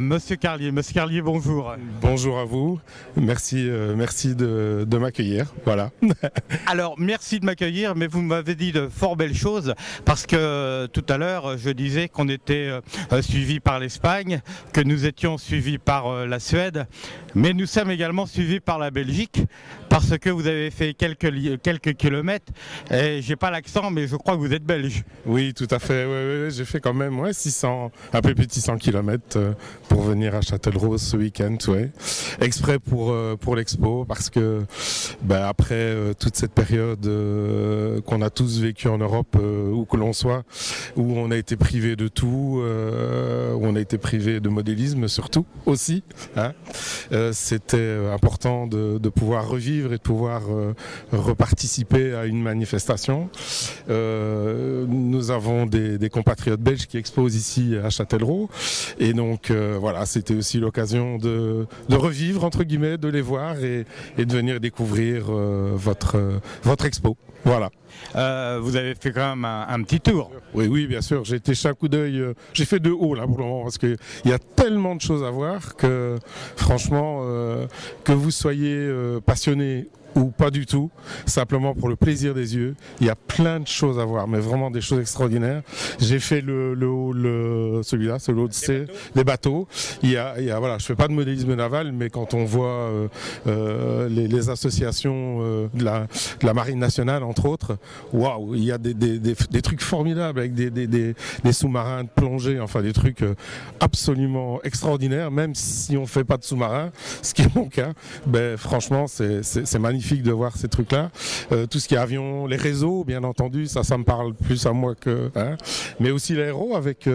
Monsieur Carlier, bonjour. Bonjour à vous, merci de m'accueillir, voilà. Alors, merci de m'accueillir, mais vous m'avez dit de fort belles choses, parce que tout à l'heure, je disais qu'on était suivis par l'Espagne, que nous étions suivis par la Suède, mais nous sommes également suivis par la Belgique, parce que vous avez fait quelques kilomètres, et j'ai pas l'accent, mais je crois que vous êtes belge. Oui, tout à fait, ouais, j'ai fait quand même 600, un peu plus de 600 km pour venir à Châtellerault ce week-end, ouais. Exprès pour l'expo, parce que après toute cette période qu'on a tous vécu en Europe, où que l'on soit, où on a été privé de tout, où on a été privé de modélisme surtout aussi, hein, c'était important de pouvoir revivre et de pouvoir reparticiper à une manifestation. Nous avons des compatriotes belges qui exposent ici à Châtellerault, et donc voilà, c'était aussi l'occasion de revivre, entre guillemets, de les voir et de venir découvrir votre expo. Voilà. Vous avez fait quand même un petit tour. Oui, bien sûr. J'ai été jeter un coup d'œil. J'ai fait de haut là pour le moment parce qu'il y a tellement de choses à voir que franchement, que vous soyez passionné ou pas du tout, simplement pour le plaisir des yeux. Il y a plein de choses à voir, mais vraiment des choses extraordinaires. J'ai fait celui-là, c'est l'autre, c'est les bateaux. Voilà, je fais pas de modélisme naval, mais quand on voit les associations de la Marine nationale, entre autres, waouh, il y a des trucs formidables avec des sous-marins de plongée, enfin des trucs absolument extraordinaires, même si on fait pas de sous-marin, ce qui est mon cas. Franchement, c'est magnifique de voir ces trucs-là. Tout ce qui est avion, les réseaux, bien entendu, ça me parle plus à moi que... Hein. Mais aussi l'aéro, avec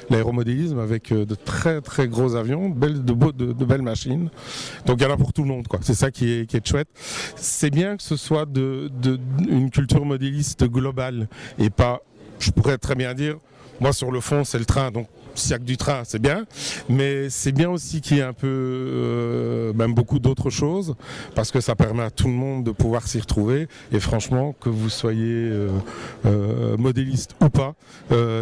l'aéromodélisme, avec de très très gros avions, de belles machines. Donc il y en a pour tout le monde, quoi. C'est ça qui est chouette. C'est bien que ce soit une culture modéliste globale et pas, je pourrais très bien dire, moi sur le fond c'est le train, donc s'il n'y a que du train, c'est bien, mais c'est bien aussi qu'il y ait un peu, même beaucoup d'autres choses, parce que ça permet à tout le monde de pouvoir s'y retrouver. Et franchement, que vous soyez modéliste ou pas,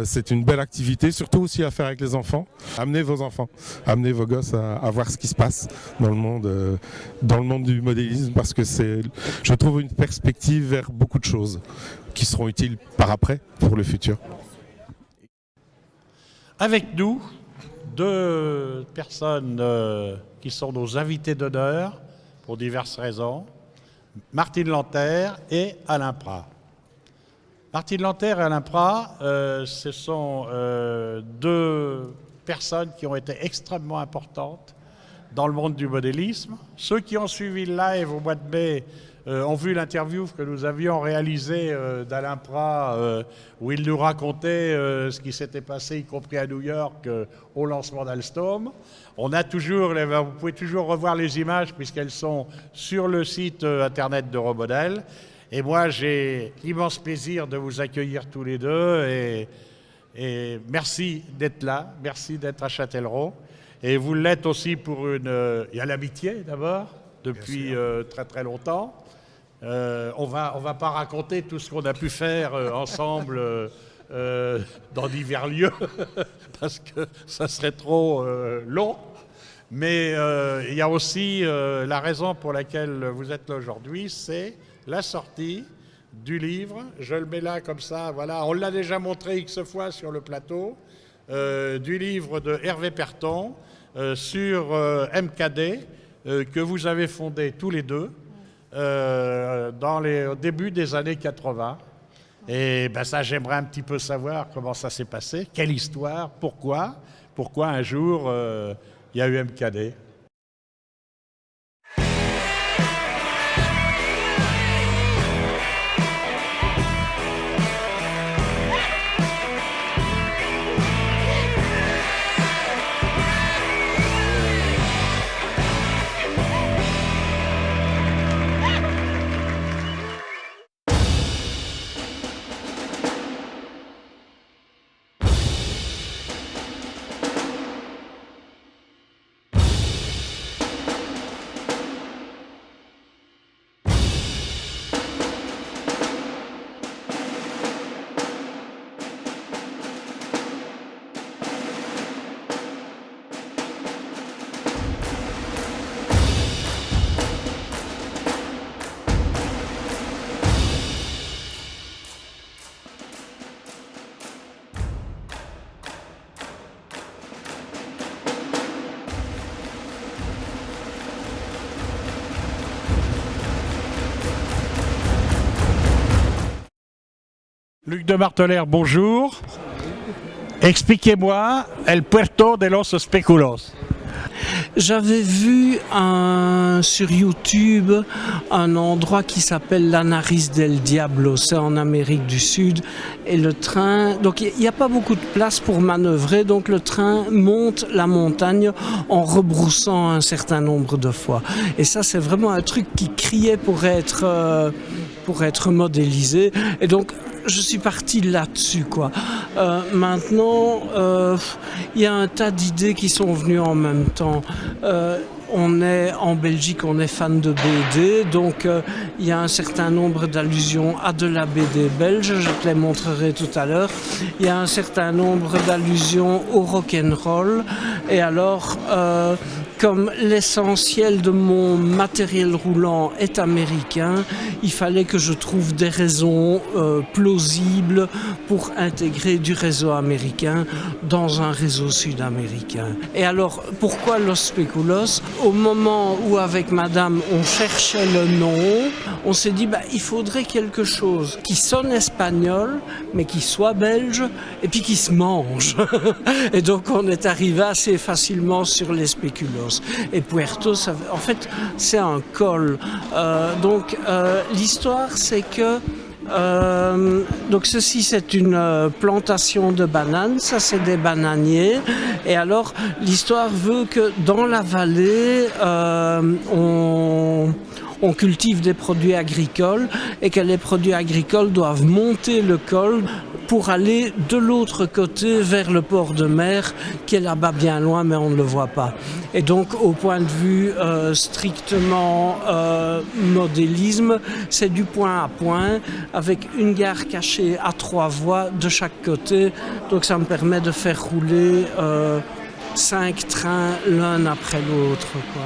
c'est une belle activité, surtout aussi à faire avec les enfants. Amenez vos enfants, amenez vos gosses à voir ce qui se passe dans le monde du modélisme, parce que c'est, je trouve, une perspective vers beaucoup de choses qui seront utiles par après pour le futur. Avec nous, deux personnes qui sont nos invités d'honneur pour diverses raisons, Martine Lanter et Alain Prat. Martine Lanter et Alain Prat, ce sont deux personnes qui ont été extrêmement importantes dans le monde du modélisme. Ceux qui ont suivi le live au mois de mai ont vu l'interview que nous avions réalisée d'Alain Prat, où il nous racontait ce qui s'était passé, y compris à New York, au lancement d'Alstom. On a toujours, vous pouvez toujours revoir les images puisqu'elles sont sur le site internet d'Euromodel. Et moi, j'ai l'immense plaisir de vous accueillir tous les deux et merci d'être là, merci d'être à Châtellerault. Et vous l'êtes aussi pour il y a l'amitié d'abord, depuis très très longtemps. On va pas raconter tout ce qu'on a pu faire ensemble dans divers lieux, parce que ça serait trop long. Mais il y a aussi la raison pour laquelle vous êtes là aujourd'hui, c'est la sortie du livre. Je le mets là comme ça, voilà. On l'a déjà montré X fois sur le plateau, du livre de Hervé Perton sur MKD, que vous avez fondé tous les deux au début des années 80. Et ça, j'aimerais un petit peu savoir comment ça s'est passé, quelle histoire, pourquoi un jour il y a eu MKD. Luc de Marteler, bonjour. Expliquez-moi El Puerto de los Especulos. J'avais vu sur YouTube un endroit qui s'appelle La Nariz del Diablo, c'est en Amérique du Sud, et le train, donc il n'y a pas beaucoup de place pour manœuvrer, donc le train monte la montagne en rebroussant un certain nombre de fois. Et ça, c'est vraiment un truc qui criait pour être modélisé, et donc je suis parti là-dessus, quoi. Maintenant, il y a un tas d'idées qui sont venues en même temps. On est en Belgique, on est fan de BD, donc il y a un certain nombre d'allusions à de la BD belge, je te les montrerai tout à l'heure. Il y a un certain nombre d'allusions au rock'n'roll, et alors comme l'essentiel de mon matériel roulant est américain, il fallait que je trouve des raisons plausibles pour intégrer du réseau américain dans un réseau sud-américain. Et alors, pourquoi Los Speculos? Au moment où, avec madame, on cherchait le nom, on s'est dit, il faudrait quelque chose qui sonne espagnol, mais qui soit belge, et puis qui se mange. Et donc, on est arrivé assez facilement sur les Speculos. Et Puerto, en fait, c'est un col. Donc, l'histoire, c'est que donc ceci, c'est une plantation de bananes, ça c'est des bananiers, et alors l'histoire veut que dans la vallée on cultive des produits agricoles, et que les produits agricoles doivent monter le col pour aller de l'autre côté vers le port de mer qui est là-bas bien loin, mais on ne le voit pas. Et donc au point de vue strictement modélisme, c'est du point à point avec une gare cachée à 3 voies de chaque côté, donc ça me permet de faire rouler 5 trains l'un après l'autre, quoi.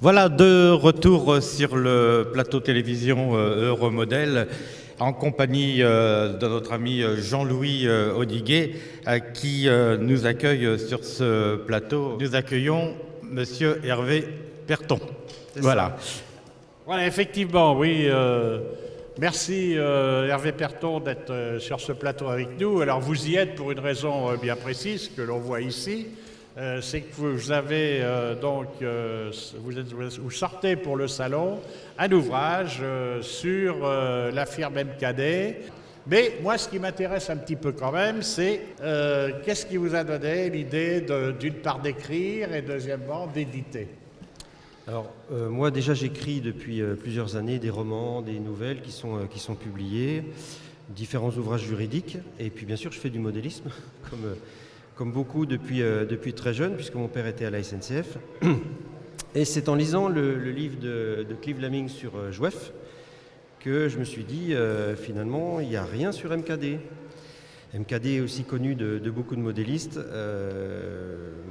Voilà, de retour sur le plateau télévision Euromodel en compagnie de notre ami Jean-Louis Audiguet qui nous accueille sur ce plateau. Nous accueillons Monsieur Hervé Perton. Voilà. Voilà, effectivement, oui. Merci Hervé Perton d'être sur ce plateau avec nous. Alors vous y êtes pour une raison bien précise que l'on voit ici. C'est que vous avez vous sortez pour le salon un ouvrage sur la firme MKD. Mais moi, ce qui m'intéresse un petit peu quand même, c'est qu'est-ce qui vous a donné l'idée d'une part d'écrire et deuxièmement d'éditer? Alors, moi déjà j'écris depuis plusieurs années des romans, des nouvelles qui sont publiées, différents ouvrages juridiques, et puis bien sûr je fais du modélisme, comme beaucoup depuis très jeune, puisque mon père était à la SNCF. Et c'est en lisant le livre de Clive Laming sur Jouef que je me suis dit, finalement, il n'y a rien sur MKD. MKD est aussi connu de beaucoup de modélistes.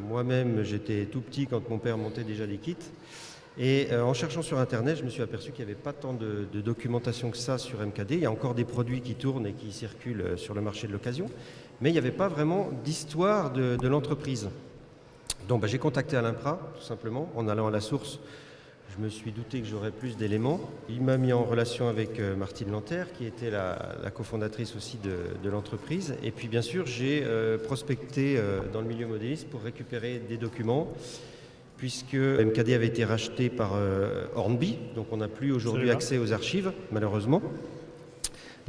Moi-même, j'étais tout petit quand mon père montait déjà des kits. Et en cherchant sur Internet, je me suis aperçu qu'il n'y avait pas tant de documentation que ça sur MKD. Il y a encore des produits qui tournent et qui circulent sur le marché de l'occasion. Mais il n'y avait pas vraiment d'histoire de l'entreprise. Donc j'ai contacté Alain Prat, tout simplement, en allant à la source. Je me suis douté que j'aurais plus d'éléments. Il m'a mis en relation avec Martine Lanterre, qui était la cofondatrice aussi de l'entreprise. Et puis bien sûr, j'ai prospecté dans le milieu modéliste pour récupérer des documents, puisque MKD avait été racheté par Hornby, donc on n'a plus aujourd'hui accès aux archives, malheureusement.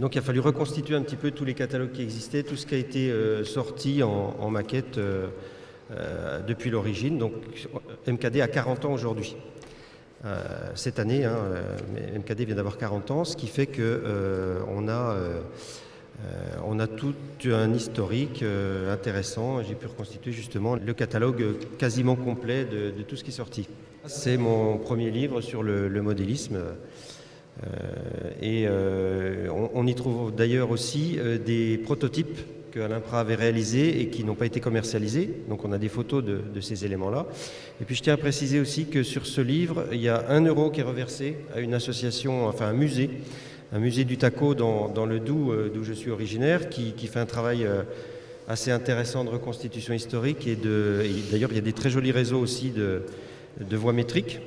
Donc il a fallu reconstituer un petit peu tous les catalogues qui existaient, tout ce qui a été sorti en maquette depuis l'origine. Donc MKD a 40 ans aujourd'hui. Cette année, MKD vient d'avoir 40 ans, ce qui fait qu'on a tout un historique intéressant. J'ai pu reconstituer justement le catalogue quasiment complet de tout ce qui est sorti. C'est mon premier livre sur le modélisme. On y trouve d'ailleurs aussi des prototypes que Alain Prat avait réalisés et qui n'ont pas été commercialisés. Donc on a des photos de ces éléments-là. Et puis je tiens à préciser aussi que sur ce livre, il y a 1 euro qui est reversé à une association, enfin un musée du Taco dans le Doubs, d'où je suis originaire, qui fait un travail assez intéressant de reconstitution historique. Et d'ailleurs, il y a des très jolis réseaux aussi de voies métriques.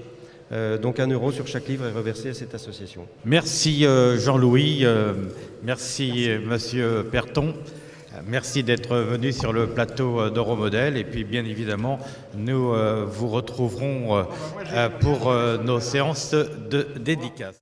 Donc 1 euro sur chaque livre est reversé à cette association. Merci Jean-Louis, merci Monsieur Perton. Merci d'être venu sur le plateau d'Euromodel et puis bien évidemment nous vous retrouverons pour nos séances de dédicaces.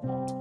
Thank